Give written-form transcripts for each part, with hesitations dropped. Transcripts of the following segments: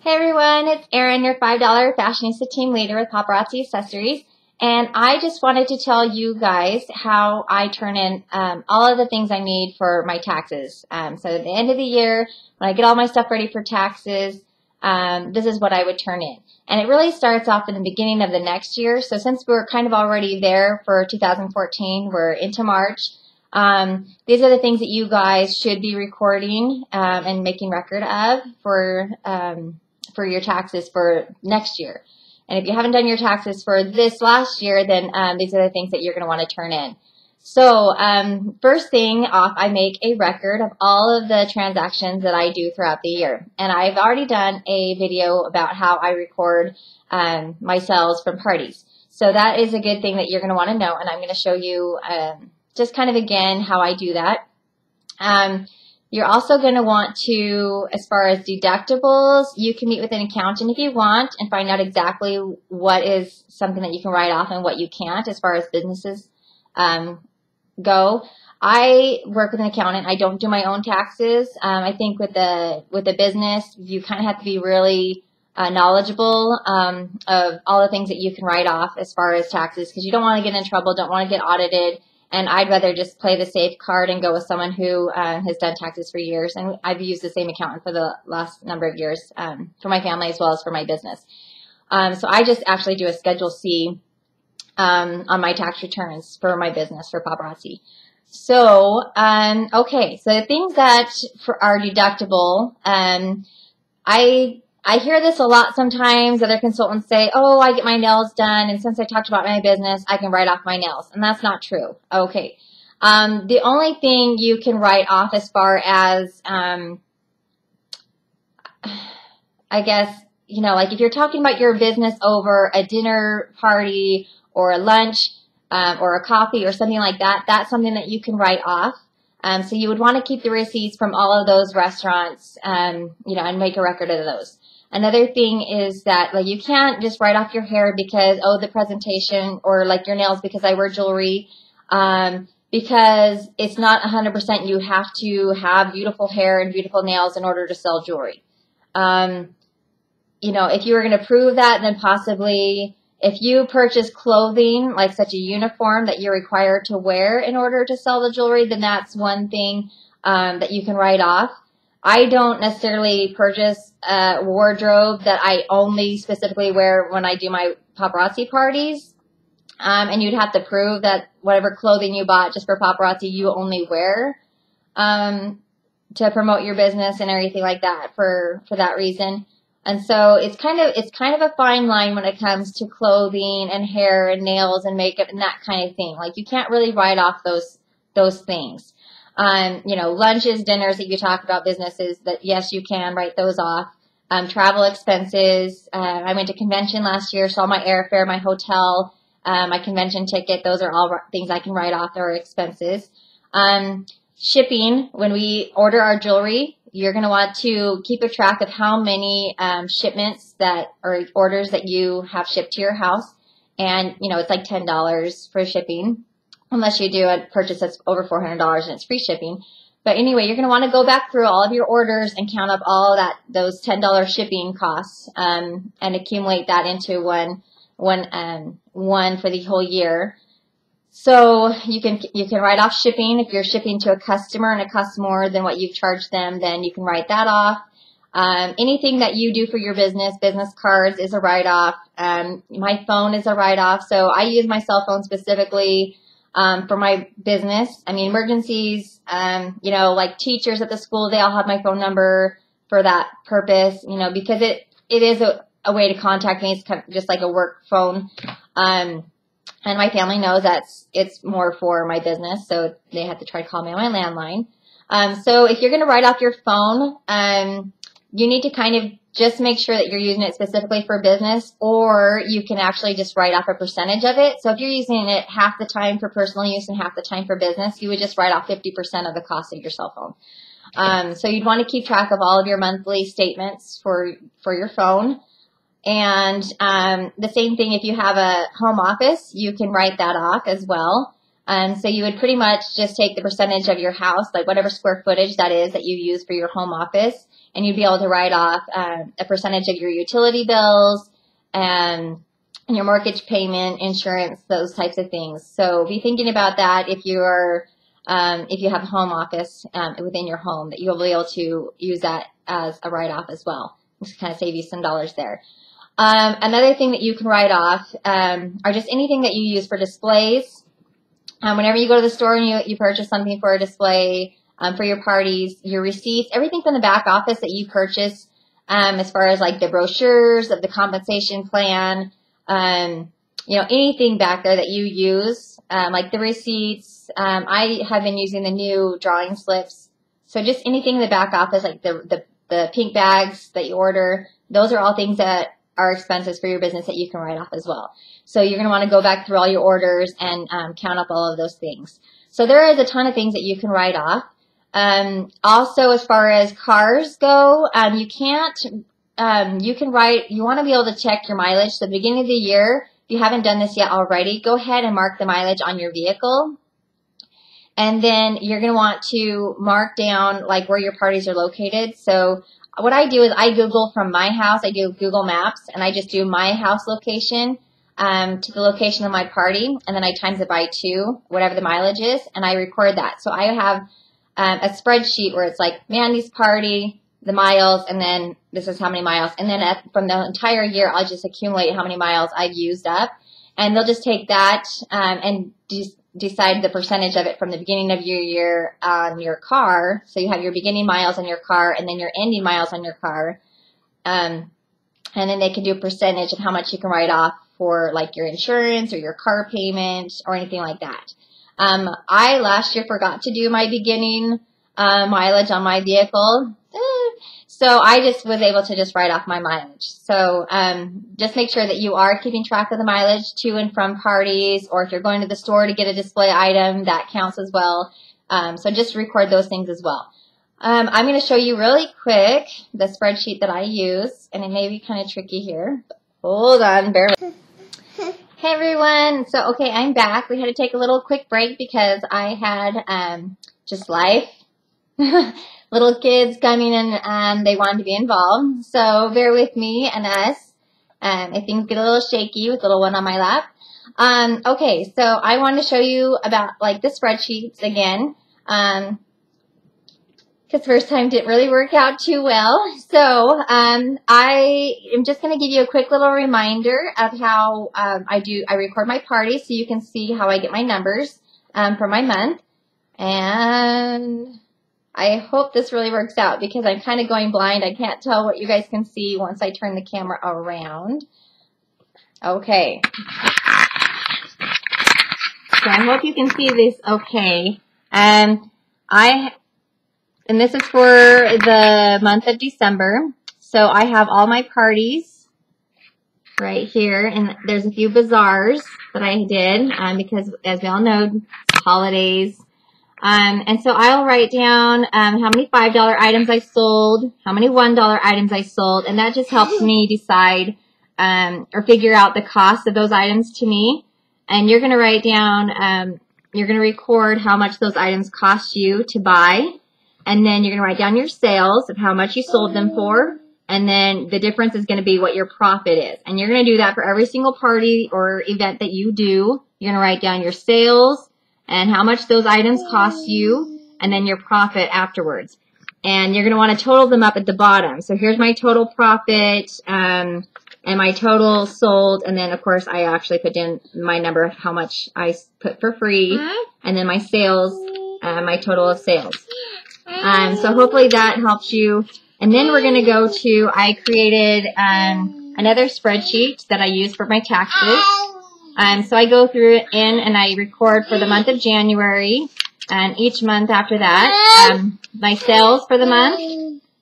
Hey everyone, it's Erin, your $5 fashionista team leader with Paparazzi Accessories. And I just wanted to tell you guys how I turn in all of the things I need for my taxes. So at the end of the year, when I get all my stuff ready for taxes, this is what I would turn in. And it really starts off in the beginning of the next year. So since we're kind of already there for 2014, we're into March. These are the things that you guys should be recording and making record of for your taxes for next year. And if you haven't done your taxes for this last year, then these are the things that you're going to want to turn in. So first thing off, I make a record of all of the transactions that I do throughout the year. And I've already done a video about how I record my sales from parties. So that is a good thing that you're going to want to know. And I'm going to show you just kind of again how I do that. You're also going to want to, as far as deductibles, you can meet with an accountant if you want and find out exactly what is something that you can write off and what you can't as far as businesses go. I work with an accountant. I don't do my own taxes. I think with the business, you kind of have to be really knowledgeable of all the things that you can write off as far as taxes, because you don't want to get in trouble, don't want to get audited. And I'd rather just play the safe card and go with someone who has done taxes for years. And I've used the same accountant for the last number of years for my family as well as for my business. So I just actually do a Schedule C on my tax returns for my business for Paparazzi. So, okay, so the things that are deductible, I hear this a lot sometimes. Other consultants say, oh, I get my nails done, and since I talked about my business, I can write off my nails. And that's not true. Okay. The only thing you can write off as far as, I guess, you know, like if you're talking about your business over a dinner party or a lunch or a coffee or something like that, that's something that you can write off. So you would want to keep the receipts from all of those restaurants, you know, and make a record of those. Another thing is that, like, you can't just write off your hair because, oh, the presentation, or like your nails because I wear jewelry, because it's not 100% you have to have beautiful hair and beautiful nails in order to sell jewelry. You know, if you were going to prove that, then possibly if you purchase clothing, like such a uniform that you're required to wear in order to sell the jewelry, then that's one thing that you can write off. I don't necessarily purchase a wardrobe that I only specifically wear when I do my paparazzi parties. And you'd have to prove that whatever clothing you bought just for paparazzi, you only wear to promote your business and everything like that for that reason. And so it's kind of a fine line when it comes to clothing and hair and nails and makeup and that kind of thing. Like, you can't really write off those things. You know, lunches, dinners that you talk about businesses, that yes, you can write those off. Travel expenses. I went to convention last year, so all my airfare, my hotel, my convention ticket, those are all things I can write off or expenses. Shipping, when we order our jewelry, you're going to want to keep a track of how many shipments that or orders that you have shipped to your house. And, you know, it's like $10 for shipping, unless you do a purchase that's over $400 and it's free shipping. But anyway, you're going to want to go back through all of your orders and count up all those $10 shipping costs and accumulate that into one for the whole year. So you can write off shipping. If you're shipping to a customer and it costs more than what you've charged them, then you can write that off. Anything that you do for your business cards is a write-off. My phone is a write-off. So I use my cell phone specifically for my business. I mean, emergencies, you know, like teachers at the school, they all have my phone number for that purpose, you know, because it is a way to contact me. It's kind of just like a work phone. And my family knows it's more for my business, so they have to try to call me on my landline. So if you're going to write off your phone, you need to kind of just make sure that you're using it specifically for business, or you can actually just write off a percentage of it. So if you're using it half the time for personal use and half the time for business, you would just write off 50% of the cost of your cell phone. So you'd want to keep track of all of your monthly statements for your phone. And the same thing if you have a home office, you can write that off as well. So you would pretty much just take the percentage of your house, like whatever square footage that is that you use for your home office, and you'd be able to write off a percentage of your utility bills and your mortgage payment, insurance, those types of things. So be thinking about that if you have a home office within your home, that you'll be able to use that as a write-off as well. Just kind of save you some dollars there. Another thing that you can write off are just anything that you use for displays. Whenever you go to the store and you purchase something for a display, for your parties, your receipts, everything from the back office that you purchase, as far as like the brochures of the compensation plan, anything back there that you use, like the receipts. I have been using the new drawing slips. So just anything in the back office, like the pink bags that you order, those are all things that are expenses for your business that you can write off as well. So you're going to want to go back through all your orders and count up all of those things. So there is a ton of things that you can write off. Also, as far as cars go, you want to be able to check your mileage. So the beginning of the year, if you haven't done this yet already, go ahead and mark the mileage on your vehicle. And then you're going to want to mark down like where your parties are located. So what I do is I Google from my house. I do Google Maps, and I just do my house location to the location of my party, and then I times it by 2, whatever the mileage is, and I record that. So I have a spreadsheet where it's like Mandy's party, the miles, and then this is how many miles. And then from the entire year, I'll just accumulate how many miles I've used up, and they'll just take that and decide the percentage of it from the beginning of your year on your car. So you have your beginning miles on your car and then your ending miles on your car. And then they can do a percentage of how much you can write off for like your insurance or your car payment or anything like that. I last year forgot to do my beginning mileage on my vehicle. So I just was able to just write off my mileage. So just make sure that you are keeping track of the mileage to and from parties, or if you're going to the store to get a display item, that counts as well. So just record those things as well. I'm going to show you really quick the spreadsheet that I use, and it may be kind of tricky here. Hold on, bear with me. Hey everyone. So, okay, I'm back. We had to take a little quick break because I had just life. Little kids coming in and they wanted to be involved. So bear with me and us. If things get a little shaky with little one on my lap. Okay, so I wanted to show you about like the spreadsheets again. Because first time didn't really work out too well. So I am just going to give you a quick little reminder of how I record my party so you can see how I get my numbers for my month. And I hope this really works out because I'm kind of going blind. I can't tell what you guys can see once I turn the camera around. Okay. So I hope you can see this okay. And this is for the month of December. So I have all my parties right here. And there's a few bazaars that I did because, as we all know, it's holidays. And so I'll write down how many $5 items I sold, how many $1 items I sold, and that just helps me decide or figure out the cost of those items to me. And you're going to write down, you're going to record how much those items cost you to buy, and then you're going to write down your sales of how much you sold them for, and then the difference is going to be what your profit is. And you're going to do that for every single party or event that you do. You're going to write down your sales and how much those items cost you, and then your profit afterwards. And you're going to want to total them up at the bottom. So here's my total profit, and my total sold, and then, of course, I actually put in my number of how much I put for free, and then my sales, my total of sales. So hopefully that helps you. And then we're going to go to, I created another spreadsheet that I use for my taxes. So I go through it and I record for the month of January, and each month after that, my sales for the month,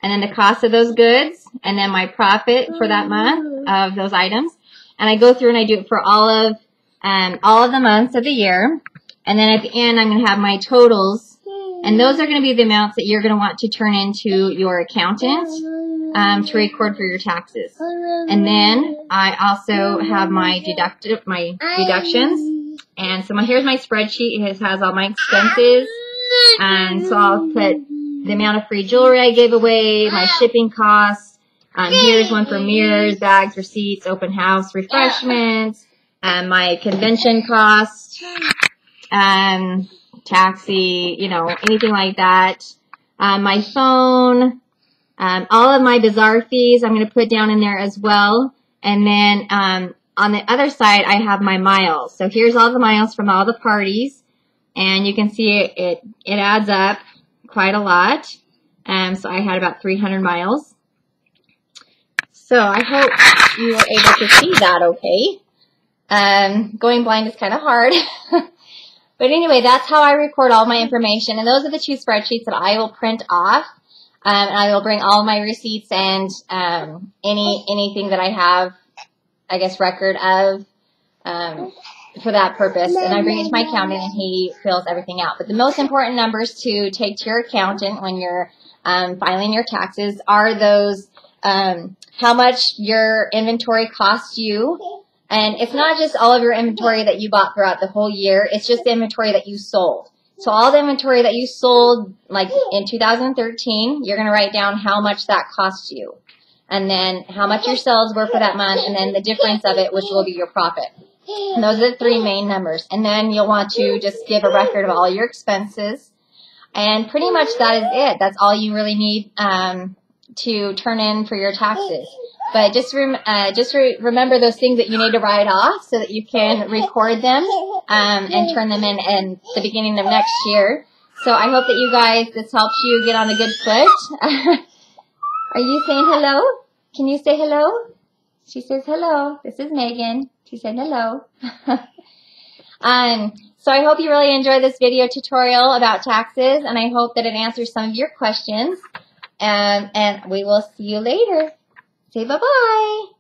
and then the cost of those goods, and then my profit for that month of those items. And I go through and I do it for all of the months of the year. And then at the end, I'm going to have my totals, and those are going to be the amounts that you're going to want to turn into your accountant to record for your taxes. And then I also have my deductions. And so here's my spreadsheet. It has all my expenses. And so I'll put the amount of free jewelry I gave away, my shipping costs. Here's one for mirrors, bags, receipts, open house, refreshments, my convention cost, taxi, you know, anything like that. My phone, all of my bazaar fees I'm going to put down in there as well. And then on the other side, I have my miles. So here's all the miles from all the parties. And you can see it adds up quite a lot. So I had about 300 miles. So I hope you were able to see that okay. Going blind is kind of hard. But anyway, that's how I record all my information. And those are the 2 spreadsheets that I will print off. And I will bring all my receipts and anything that I have, I guess, record of for that purpose. And I bring it to my accountant, and he fills everything out. But the most important numbers to take to your accountant when you're filing your taxes are those how much your inventory costs you. And it's not just all of your inventory that you bought throughout the whole year. It's just the inventory that you sold. So all the inventory that you sold, like in 2013, you're going to write down how much that cost you. And then how much your sales were for that month, and then the difference of it, which will be your profit. And those are the 3 main numbers. And then you'll want to just give a record of all your expenses. And pretty much that is it. That's all you really need to turn in for your taxes. But just remember those things that you need to write off so that you can record them and turn them in the beginning of next year. So I hope that you guys, this helps you get on a good foot. Are you saying hello? Can you say hello? She says hello. This is Megan. She said hello. So I hope you really enjoyed this video tutorial about taxes, and I hope that it answers some of your questions. And we will see you later. Say bye-bye.